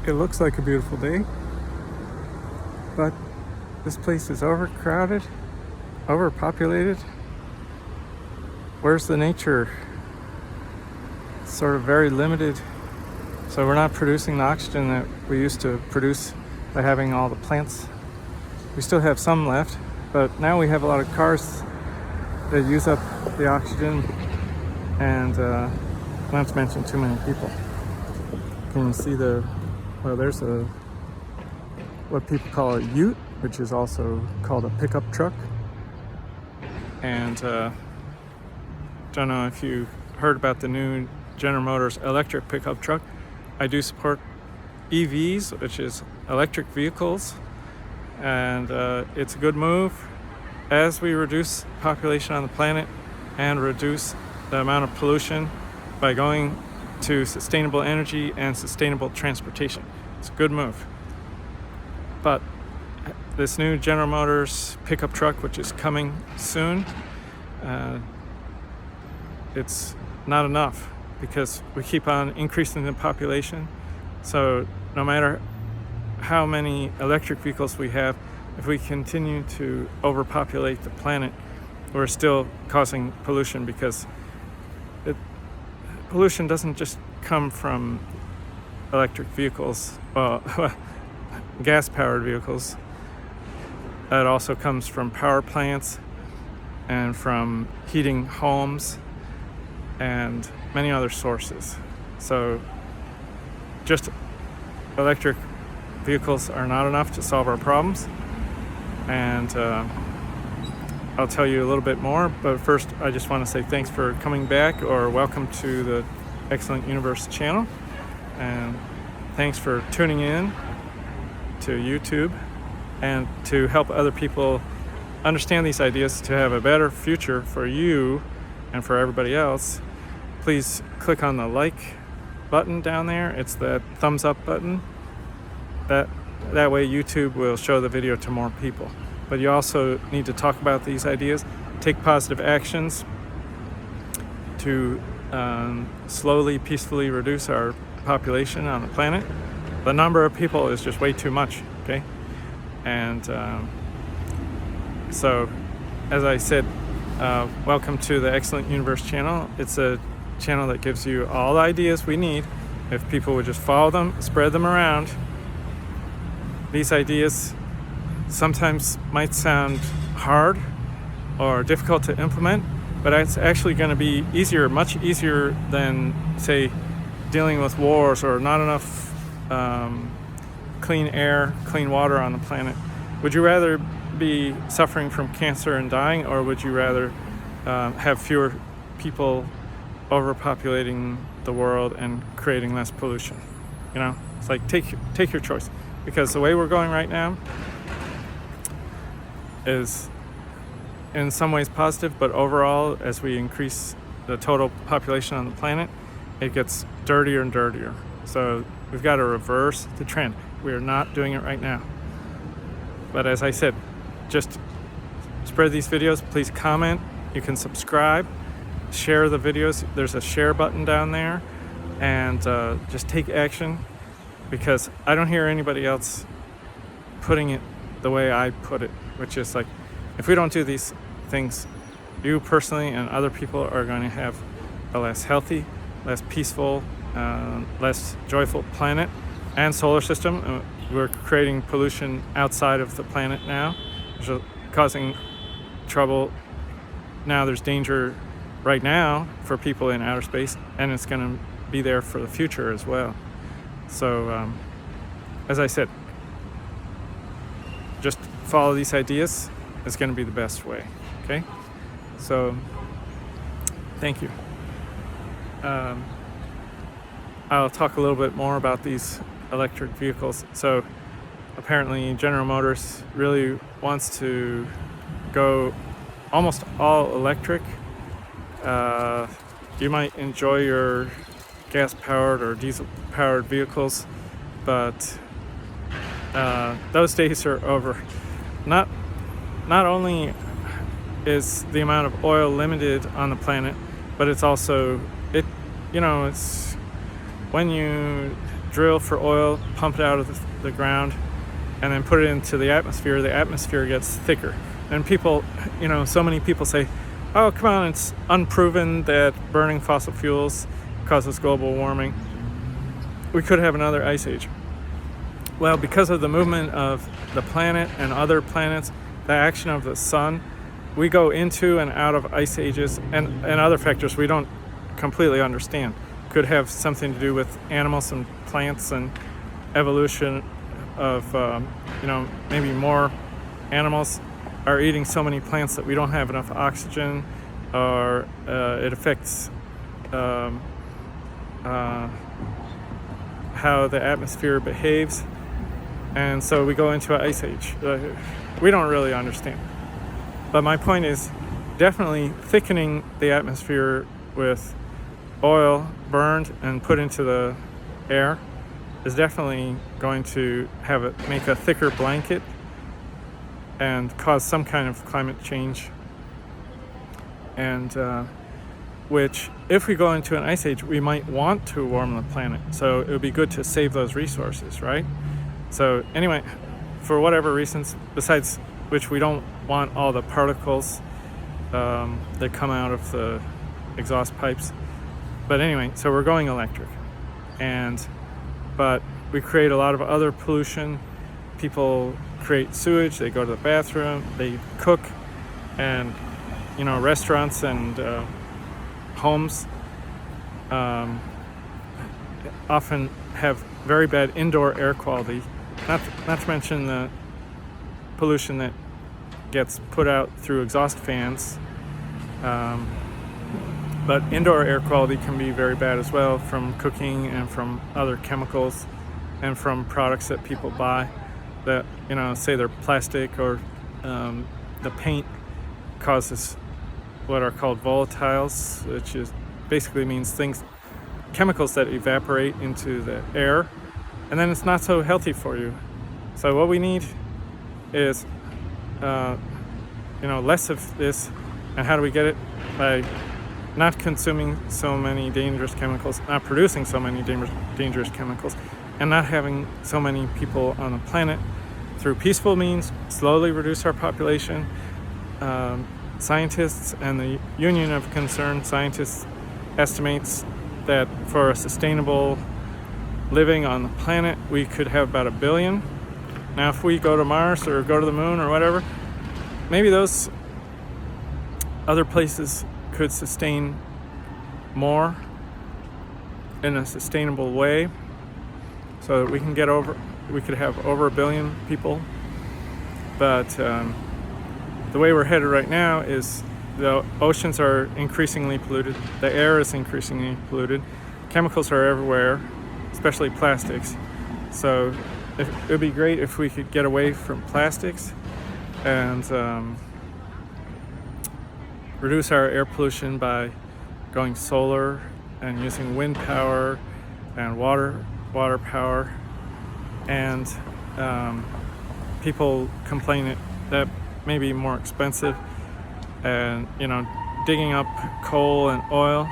It looks like a beautiful day, but this place is overcrowded, overpopulated. Where's the nature? It's sort of very limited. So we're not producing the oxygen that we used to produce by having all the plants. We still have some left, but now we have a lot of cars that use up the oxygen, and not to mention too many people. Can you see there's what people call a ute, which is also called a pickup truck. And don't know if you heard about the new General Motors electric pickup truck. I do support EVs, which is electric vehicles, and it's a good move as we reduce population on the planet and reduce the amount of pollution by going to sustainable energy and sustainable transportation. It's a good move. But this new General Motors pickup truck, which is coming soon, it's not enough because we keep on increasing the population. So no matter how many electric vehicles we have, if we continue to overpopulate the planet, we're still causing pollution, because pollution doesn't just come from electric vehicles, gas-powered vehicles. It also comes from power plants and from heating homes and many other sources. So just electric vehicles are not enough to solve our problems. And I'll tell you a little bit more, but first I just want to say thanks for coming back, or welcome to the Excellent Universe channel, and thanks for tuning in to YouTube, and to help other people understand these ideas to have a better future for you and for everybody else. Please click on the like button down there. It's the thumbs up button. That way YouTube will show the video to more people. But you also need to talk about these ideas, take positive actions to slowly, peacefully reduce our population on the planet. The number of people is just way too much, okay? And so, as I said, welcome to the Excellent Universe channel. It's a channel that gives you all the ideas we need if people would just follow them, spread them around. These ideas sometimes might sound hard or difficult to implement, but it's actually going to be easier, much easier than, say, dealing with wars or not enough clean air, clean water on the planet. Would you rather be suffering from cancer and dying, or would you rather have fewer people overpopulating the world and creating less pollution? You know, it's like take your choice, because the way we're going right now is in some ways positive, but overall, as we increase the total population on the planet, it gets dirtier and dirtier. So we've got to reverse the trend. We are not doing it right now. But as I said, just spread these videos. Please comment. You can subscribe, share the videos. There's a share button down there, and just take action, because I don't hear anybody else putting it the way I put it, which is like, if we don't do these things, you personally and other people are going to have a less healthy, less peaceful, less joyful planet and solar system. We're creating pollution outside of the planet now, which is causing trouble. Now there's danger right now for people in outer space, and it's going to be there for the future as well. So as I said, just follow these ideas. It's going to be the best way. Okay, so thank you. I'll talk a little bit more about these electric vehicles. So apparently General Motors really wants to go almost all electric. You might enjoy your gas-powered or diesel-powered vehicles, but those days are over. Not only is the amount of oil limited on the planet, but it's also it's when you drill for oil, pump it out of the ground, and then put it into the atmosphere gets thicker. And people, so many people say, oh, come on, it's unproven that burning fossil fuels causes global warming. We could have another ice age. Well, because of the movement of the planet and other planets, the action of the sun, we go into and out of ice ages, and other factors we don't completely understand. Could have something to do with animals and plants and evolution of, maybe more animals are eating so many plants that we don't have enough oxygen, or it affects how the atmosphere behaves, and so we go into an ice age. We don't really understand. But my point is, definitely thickening the atmosphere with oil burned and put into the air is definitely going to make a thicker blanket and cause some kind of climate change. And which, if we go into an ice age, we might want to warm the planet. So it would be good to save those resources, right? So anyway, for whatever reasons, besides which we don't want all the particles that come out of the exhaust pipes. But anyway, so we're going electric. But we create a lot of other pollution. People create sewage, they go to the bathroom, they cook, and restaurants and homes often have very bad indoor air quality, not to mention the pollution that gets put out through exhaust fans. But indoor air quality can be very bad as well, from cooking and from other chemicals and from products that people buy that, say they're plastic, or the paint causes what are called volatiles, which basically means chemicals that evaporate into the air, and then it's not so healthy for you. So what we need is less of this. And how do we get it? By not consuming so many dangerous chemicals, not producing so many dangerous chemicals, and not having so many people on the planet. Through peaceful means, slowly reduce our population. Scientists and the Union of Concerned Scientists estimates that for a sustainable living on the planet, we could have about 1 billion. Now, if we go to Mars or go to the moon or whatever, maybe those other places could sustain more in a sustainable way, so that we could have over 1 billion people. But the way we're headed right now is the oceans are increasingly polluted, the air is increasingly polluted, chemicals are everywhere, especially plastics. So it would be great if we could get away from plastics and reduce our air pollution by going solar and using wind power and water power. And people complain that may be more expensive, and digging up coal and oil,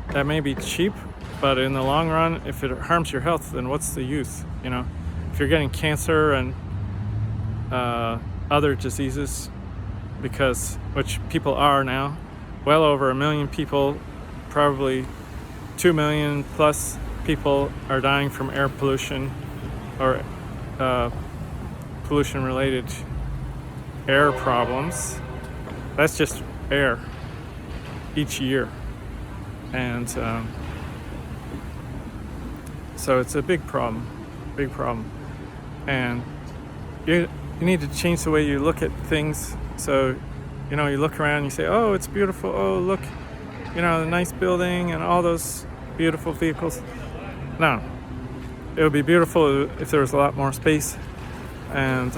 that may be cheap, but in the long run, if it harms your health, then what's the use? If you're getting cancer and other diseases, which people are now, well over 1 million people, probably 2 million plus people are dying from air pollution or pollution related air problems. That's just air each year. And so it's a big problem. And you need to change the way you look at things. So, you look around and you say, oh, it's beautiful. Oh, look, the nice building and all those beautiful vehicles. No, it would be beautiful if there was a lot more space. And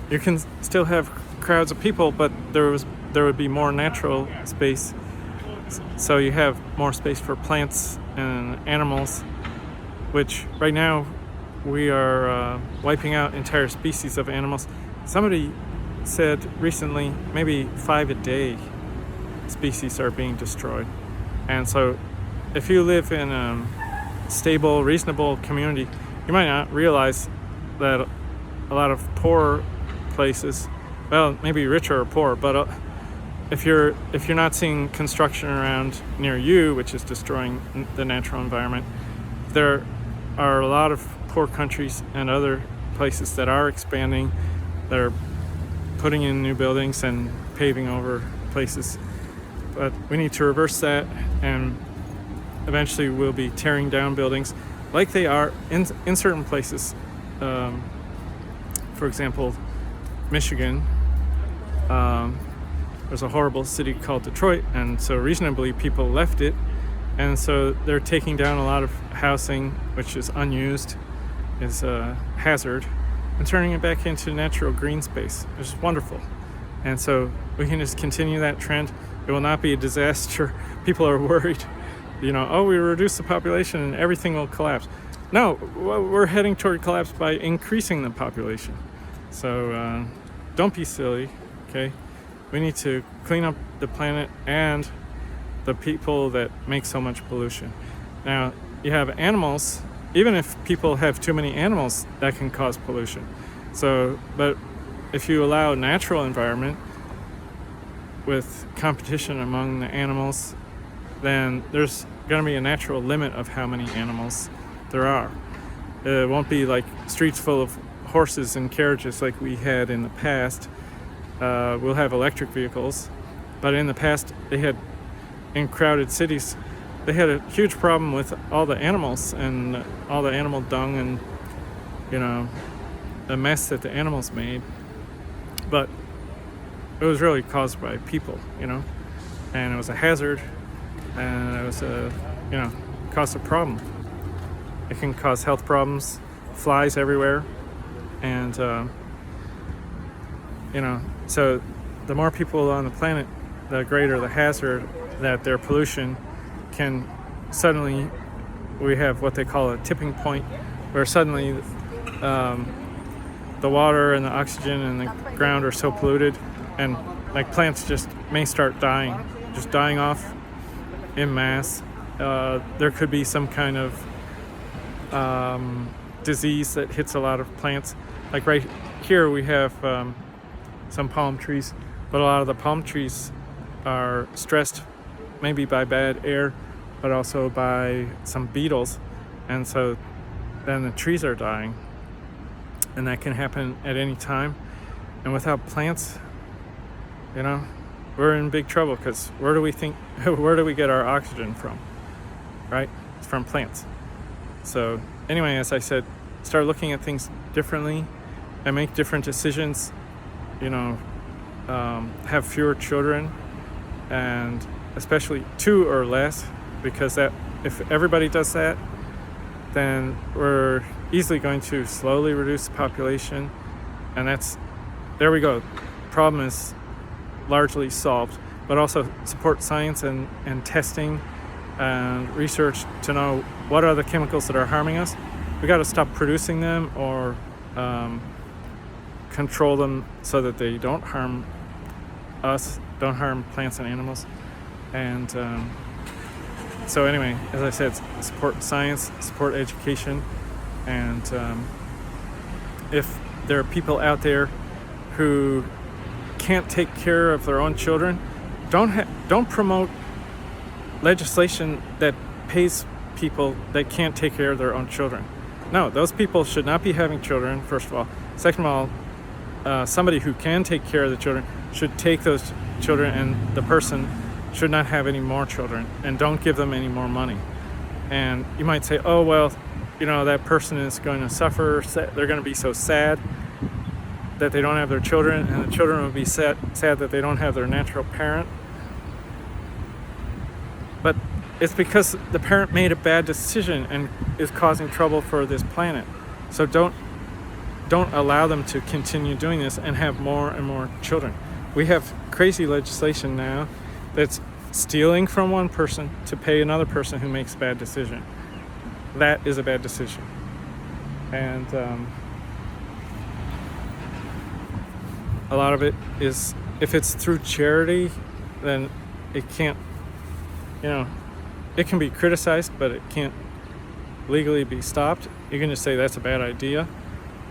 you can still have crowds of people, but there would be more natural space. So you have more space for plants and animals, which right now we are wiping out entire species of animals. Somebody said recently maybe 5 a day species are being destroyed. And so if you live in stable, reasonable community, you might not realize that a lot of poor places, well, maybe richer or poor, but if you're not seeing construction around near you, which is destroying the natural environment, there are a lot of poor countries and other places that are expanding, that are putting in new buildings and paving over places. But we need to reverse that, and eventually we'll be tearing down buildings like they are in certain places. For example, Michigan, there's a horrible city called Detroit, and so reasonably people left it, and so they're taking down a lot of housing which is unused, is a hazard, and turning it back into natural green space, which is wonderful. And so we can just continue that trend. It will not be a disaster. People are worried, oh, we reduce the population and everything will collapse. No, we're heading toward collapse by increasing the population. So don't be silly, okay? We need to clean up the planet and the people that make so much pollution. Now, you have animals. Even if people have too many animals, that can cause pollution. So, but if you allow a natural environment with competition among the animals, then there's going to be a natural limit of how many animals there are. It won't be like streets full of horses and carriages like we had in the past. We'll have electric vehicles, but in the past they had, in crowded cities, they had a huge problem with all the animals and all the animal dung and the mess that the animals made. But it was really caused by people, and it was a hazard, and it was caused a problem. It can cause health problems, flies everywhere, and so the more people on the planet, the greater the hazard that their pollution can suddenly, we have what they call a tipping point, where suddenly the water and the oxygen and the ground are so polluted, and like plants just may start dying off in mass. There could be some kind of disease that hits a lot of plants. Like right here we have some palm trees, but a lot of the palm trees are stressed maybe by bad air, but also by some beetles, and so then the trees are dying, and that can happen at any time. And without plants, we're in big trouble, because where do we get our oxygen from, right? It's from plants. So anyway, as I said, start looking at things differently and make different decisions. Have fewer children, and especially 2 or less, because that, if everybody does that, then we're easily going to slowly reduce the population, and there we go. Problem is largely solved. But also support science and testing and research to know what are the chemicals that are harming us. We got to stop producing them, or control them so that they don't harm us, don't harm plants and animals. And so anyway, as I said, support science, support education, and if there are people out there who can't take care of their own children, don't promote legislation that pays people that can't take care of their own children. No, those people should not be having children, first of all. Second of all, somebody who can take care of the children should take those children, and the person should not have any more children, and don't give them any more money. And you might say, oh, well, that person is going to suffer. They're going to be so sad that they don't have their children, and the children will be sad that they don't have their natural parent. But it's because the parent made a bad decision and is causing trouble for this planet. So don't allow them to continue doing this and have more and more children. We have crazy legislation now that's stealing from one person to pay another person who makes a bad decision. That is a bad decision. And a lot of it is, if it's through charity, then it can't, it can be criticized, but it can't legally be stopped, you can just say that's a bad idea.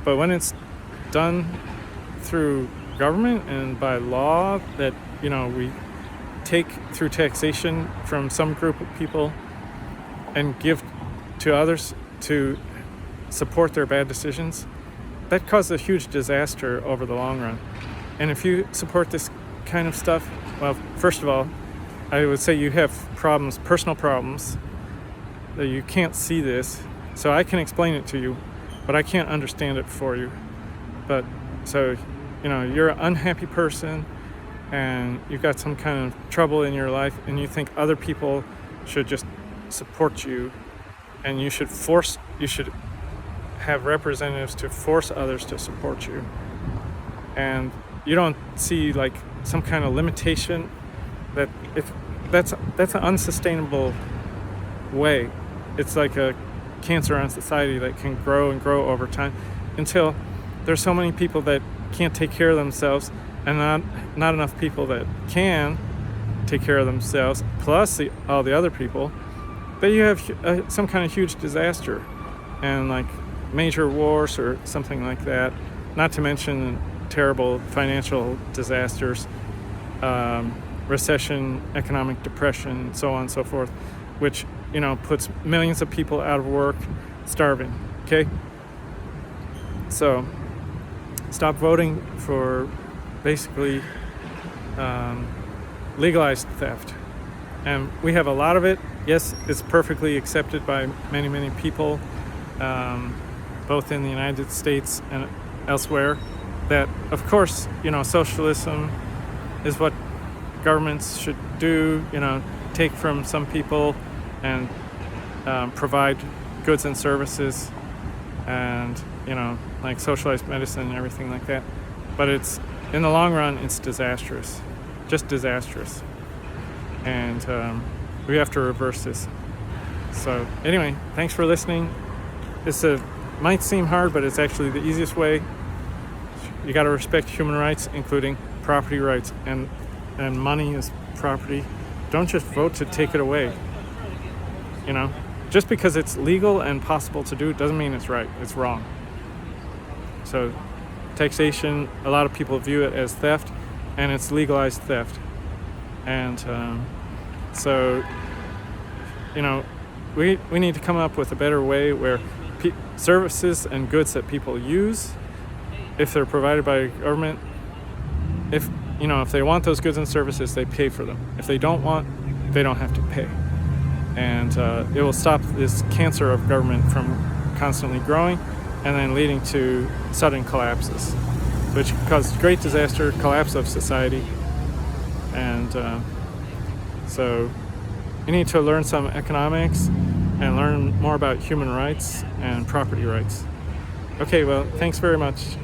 But when it's done through government and by law that, we take through taxation from some group of people and give to others to support their bad decisions, that causes a huge disaster over the long run. And if you support this kind of stuff, well, first of all, I would say you have problems, personal problems, that you can't see this. So I can explain it to you, but I can't understand it for you. But so, you're an unhappy person and you've got some kind of trouble in your life and you think other people should just support you, and you should have representatives to force others to support you. And you don't see like some kind of limitation that if that's an unsustainable way. It's like a cancer on society that can grow and grow over time until there's so many people that can't take care of themselves and not enough people that can take care of themselves, plus all the other people, that you have some kind of huge disaster and like major wars or something like that, not to mention terrible financial disasters, recession, economic depression, so on and so forth, which puts millions of people out of work, starving. Okay, so stop voting for basically legalized theft. And we have a lot of it. Yes, it's perfectly accepted by many, many people, both in the United States and elsewhere, that of course, socialism is what governments should do, take from some people and provide goods and services and, like socialized medicine and everything like that. But it's, in the long run, it's disastrous, just disastrous. And we have to reverse this. So anyway, thanks for listening. This might seem hard, but it's actually the easiest way. You got to respect human rights, including property rights, and money is property. Don't just vote to take it away. Just because it's legal and possible to do doesn't mean it's right. It's wrong. So taxation, a lot of people view it as theft, and it's legalized theft. And so we need to come up with a better way where services and goods that people use, if they're provided by government, if they want those goods and services, they pay for them. If they don't want, they don't have to pay. And it will stop this cancer of government from constantly growing and then leading to sudden collapses, which cause great disaster, collapse of society. And so you need to learn some economics and learn more about human rights and property rights. Okay, well, thanks very much.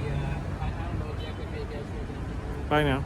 Bye now.